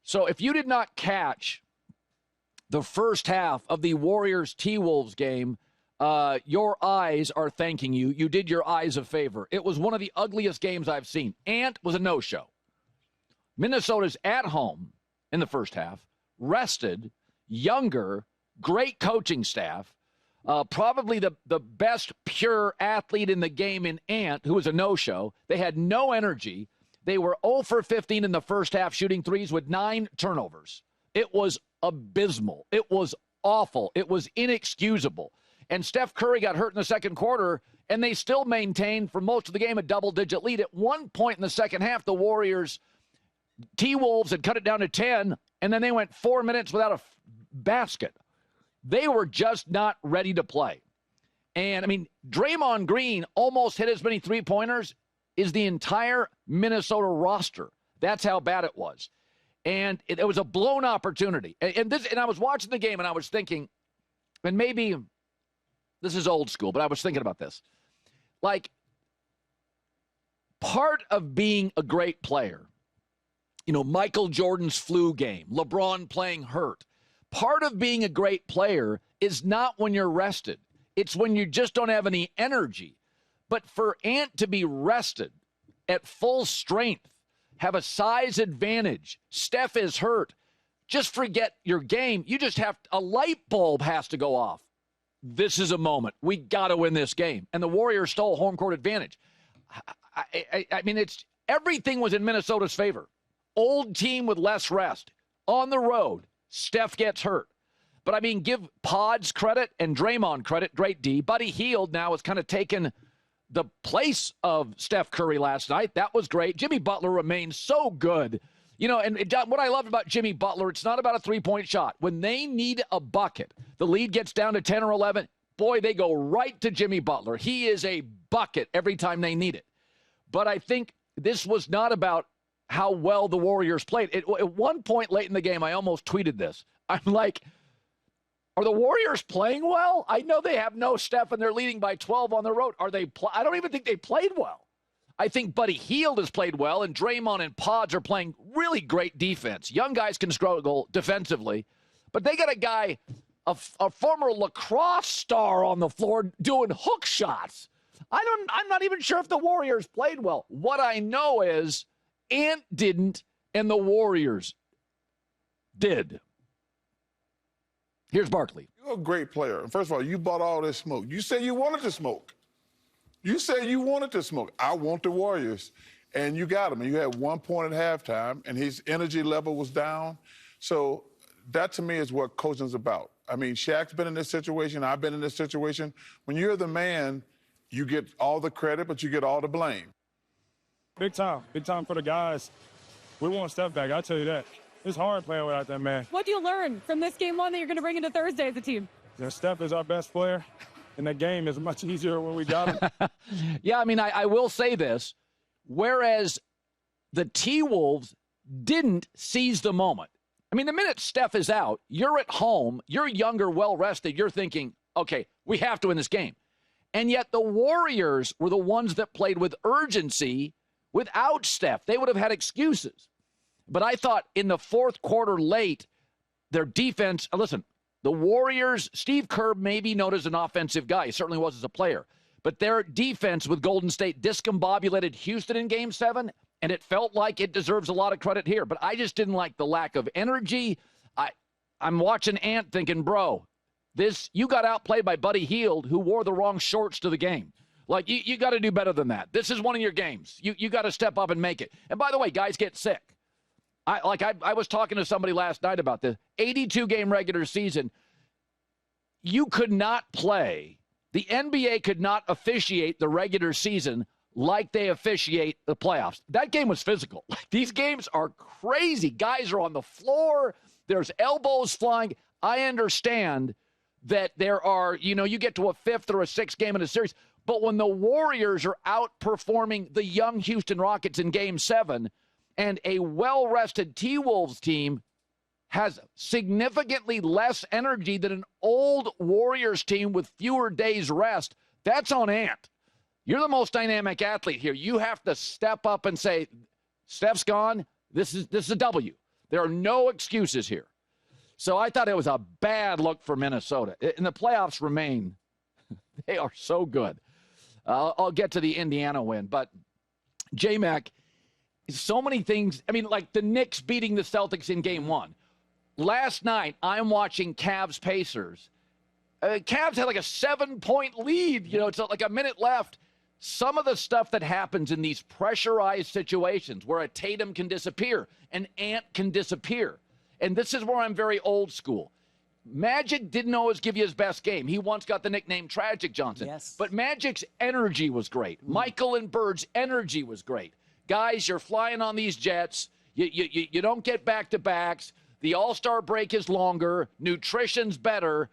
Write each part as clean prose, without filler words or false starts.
So if you did not catch the first half of the Warriors T-Wolves game, your eyes are thanking you. You did your eyes a favor. It was one of the ugliest games I've seen. Ant was a no-show. Minnesota's at home in the first half, rested, younger, great coaching staff, probably the best pure athlete in the game in Ant, who was a no-show. They had no energy. They were 0 for 15 in the first half, shooting threes with 9 turnovers. It was abysmal. It was awful. It was inexcusable. And Steph Curry got hurt in the second quarter, and they still maintained for most of the game a double-digit lead. At one point in the second half, the Warriors, T-Wolves had cut it down to 10, and then they went 4 minutes without a basket. They were just not ready to play. And, I mean, Draymond Green almost hit as many three-pointers as the entire Minnesota roster. That's how bad it was. And it was a blown opportunity. And I was watching the game, and I was thinking, and maybe this is old school, but I was thinking about this. Like, part of being a great player, you know, Michael Jordan's flu game, LeBron playing hurt. Part of being a great player is not when you're rested. It's when you just don't have any energy. But for Ant to be rested at full strength, have a size advantage, Steph is hurt, just forget your game. You just have a light bulb has to go off. This is a moment. We got to win this game. And the Warriors stole home court advantage. I mean, everything was in Minnesota's favor. Old team with less rest. On the road, Steph gets hurt. But, I mean, give Pods credit and Draymond credit. Great D. Buddy Hield now has kind of taken the place of Steph Curry last night. That was great. Jimmy Butler remains so good. You know, and what I love about Jimmy Butler, it's not about a three-point shot. When they need a bucket, the lead gets down to 10 or 11, boy, they go right to Jimmy Butler. He is a bucket every time they need it. But I think this was not about how well the Warriors played. At one point late in the game, I almost tweeted this. I'm like, are the Warriors playing well? I know they have no Steph and they're leading by 12 on the road. I don't even think they played well. I think Buddy Hield has played well, and Draymond and Pods are playing really great defense. Young guys can struggle defensively, but they got a guy, a former lacrosse star on the floor doing hook shots. I'm not even sure if the Warriors played well. What I know is Ant didn't, and the Warriors did. Here's Barkley. You're a great player. First of all, you bought all this smoke. You said you wanted to smoke. You said you wanted to smoke. I want the Warriors. And you got him. And you had 1 point at halftime, and his energy level was down. So that, to me, is what coaching's about. I mean, Shaq's been in this situation. I've been in this situation. When you're the man, you get all the credit, but you get all the blame. Big time. Big time for the guys. We want Steph back, I'll tell you that. It's hard playing without that man. What do you learn from this game one that you're going to bring into Thursday as a team? Yeah, Steph is our best player, and that game is much easier when we got him. Yeah, I mean, I will say this. Whereas the T-Wolves didn't seize the moment. I mean, the minute Steph is out, you're at home, you're younger, well-rested, you're thinking, okay, we have to win this game. And yet the Warriors were the ones that played with urgency without Steph. They would have had excuses. But I thought in the fourth quarter late, their defense, listen, the Warriors, Steve Kerr may be known as an offensive guy. He certainly was as a player. But their defense with Golden State discombobulated Houston in Game 7, and it felt like it deserves a lot of credit here. But I just didn't like the lack of energy. I'm watching Ant thinking, bro, you got outplayed by Buddy Hield, who wore the wrong shorts to the game. Like, you got to do better than that. This is one of your games. You got to step up and make it. And by the way, guys get sick. I was talking to somebody last night about this. 82-game regular season, you could not play. The NBA could not officiate the regular season like they officiate the playoffs. That game was physical. These games are crazy. Guys are on the floor. There's elbows flying. I understand that there are, you get to a fifth or a sixth game in a series. But when the Warriors are outperforming the young Houston Rockets in Game 7, and a well-rested T-Wolves team has significantly less energy than an old Warriors team with fewer days rest, that's on Ant. You're the most dynamic athlete here. You have to step up and say, Steph's gone. This is a W. There are no excuses here. So I thought it was a bad look for Minnesota. And the playoffs remain. They are so good. I'll get to the Indiana win. But, J-Mac, so many things. I mean, like the Knicks beating the Celtics in Game 1. Last night, I'm watching Cavs-Pacers. Cavs had like a 7-point lead. You know, it's like a minute left. Some of the stuff that happens in these pressurized situations where a Tatum can disappear, an Ant can disappear. And this is where I'm very old school. Magic didn't always give you his best game. He once got the nickname Tragic Johnson. Yes. But Magic's energy was great. Michael and Bird's energy was great. Guys, you're flying on these jets. You don't get back-to-backs. The All-Star break is longer. Nutrition's better.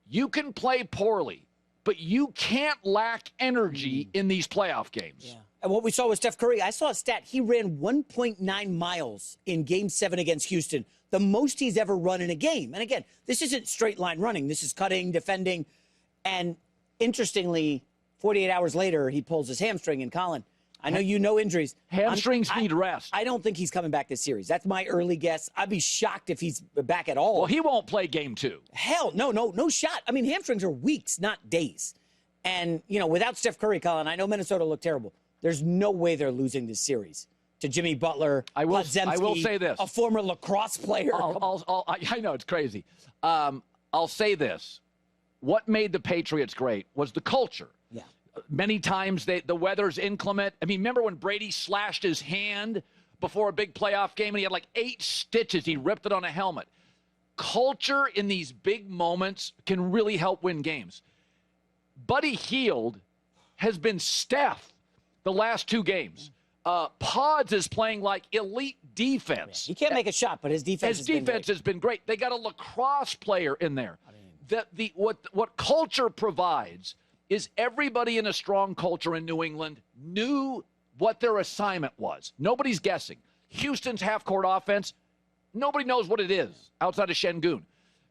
You can play poorly, but you can't lack energy in these playoff games. Yeah. And what we saw with Steph Curry, I saw a stat. He ran 1.9 miles in Game 7 against Houston, the most he's ever run in a game. And again, this isn't straight line running. This is cutting, defending. And interestingly, 48 hours later, he pulls his hamstring. And Colin, I know you know injuries. Hamstrings need rest. I don't think he's coming back this series. That's my early guess. I'd be shocked if he's back at all. Well, he won't play Game 2. Hell, no shot. I mean, hamstrings are weeks, not days. And, you know, without Steph Curry, Colin, I know Minnesota looked terrible. There's no way they're losing this series to Jimmy Butler, I will Podziemski, say this. a former lacrosse player. I know, it's crazy. I'll say this. What made the Patriots great was the culture. Yeah. Many times the weather's inclement. I mean, remember when Brady slashed his hand before a big playoff game and he had like 8 stitches? He ripped it on a helmet. Culture in these big moments can really help win games. Buddy Hield has been Steph the last 2 games. Pods is playing like elite defense. He can't make a shot, but his defense has been great. They got a lacrosse player in there. What culture provides is everybody in a strong culture in New England knew what their assignment was. Nobody's guessing. Houston's half-court offense, nobody knows what it is outside of Şengün.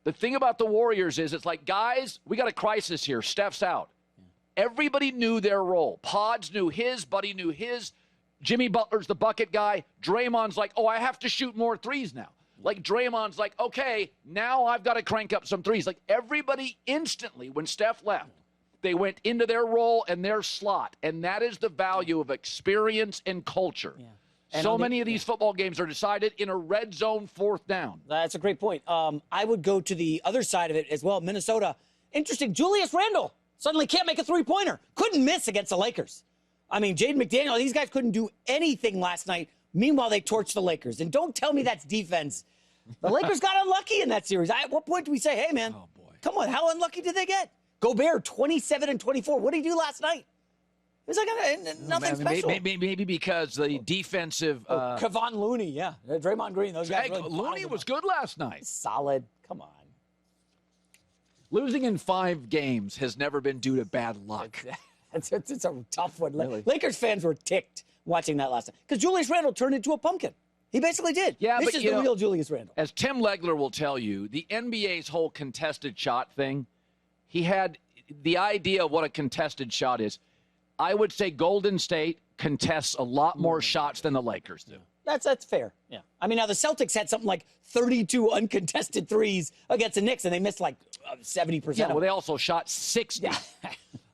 The thing about the Warriors is it's like, guys, we got a crisis here. Steph's out. Everybody knew their role. Pods knew his. Buddy knew his. Jimmy Butler's the bucket guy. Draymond's like, oh, I have to shoot more threes now. Like, Draymond's like, okay, now I've got to crank up some threes. Like, everybody instantly, when Steph left, they went into their role and their slot. And that is the value of experience and culture. Yeah. And so many of these football games are decided in a red zone 4th down. That's a great point. I would go to the other side of it as well. Minnesota, interesting. Julius Randle suddenly can't make a three-pointer. Couldn't miss against the Lakers. I mean, Jaden McDaniel, these guys couldn't do anything last night. Meanwhile, they torched the Lakers. And don't tell me that's defense. The Lakers got unlucky in that series. At what point do we say, hey, man, come on, how unlucky did they get? Gobert, 27 and 24. What did he do last night? It was like nothing special. Maybe because the defensive... Kevon Looney, yeah. Draymond Green, those guys really Looney was good last night. Solid. Come on. Losing in 5 games has never been due to bad luck. It's a tough one. Really? Lakers fans were ticked watching that last night because Julius Randle turned into a pumpkin. He basically did. Yeah, this is the real Julius Randle. As Tim Legler will tell you, the NBA's whole contested shot thing, he had the idea of what a contested shot is. I would say Golden State contests a lot more shots than the Lakers do. That's fair. Yeah. I mean, now the Celtics had something like 32 uncontested threes against the Knicks, and they missed like 70%. Yeah, well, they also shot 60. Yeah.